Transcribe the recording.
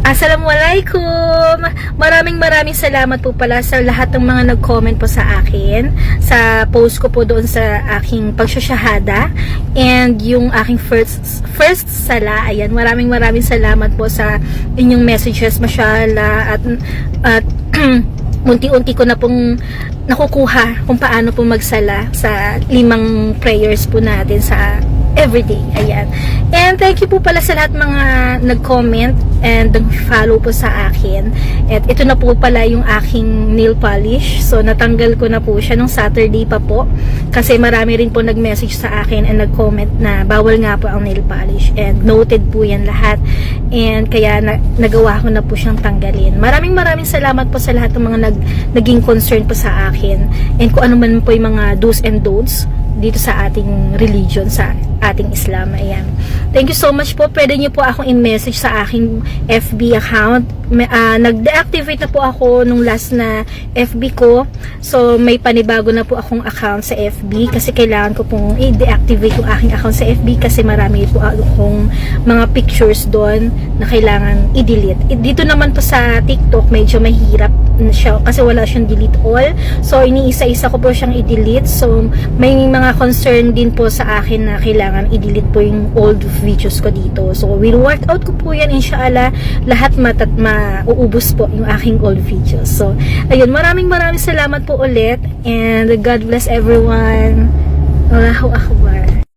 Assalamualaikum! Maraming salamat po pala sa lahat ng mga nag-comment po sa akin sa post ko po doon sa aking pagsasyahada and yung aking first sala. Ayan, maraming salamat po sa inyong messages, mashallah, at unti-unti ko na pong nakukuha kung paano po magsala sa 5 prayers po natin sa everyday. Ayan. And thank you po pala sa lahat mga nag-comment and nag-follow po sa akin. At ito na po pala yung aking nail polish. So, natanggal ko na po siya nung Saturday pa po. Kasi marami rin po nag-message sa akin and nag-comment na bawal nga po ang nail polish. And noted po yan lahat. And kaya nagawa ko na po siyang tanggalin. Maraming salamat po sa lahat ng mga naging concern po sa akin. And kung ano man po yung mga do's and don'ts dito sa ating religion, sa ating Islam. Ayan. Thank you so much po. Pwede nyo po akong i-message sa aking FB account. Nag-deactivate na po ako nung last na FB ko. So, may panibago na po akong account sa FB kasi kailangan ko pong i-deactivate yung aking account sa FB kasi marami po akong mga pictures doon na kailangan i-delete. Dito naman po sa TikTok, medyo mahirap siya kasi wala siyang delete all. So, iniisa-isa ko po siyang i-delete. So, may mga concern din po sa akin na kailangan i-delete po yung old videos ko dito. So, we'll work out ko po yan, inshallah. Lahat mauubos po yung aking old videos. So, ayun, maraming salamat po ulit and God bless everyone. Allahu Akbar.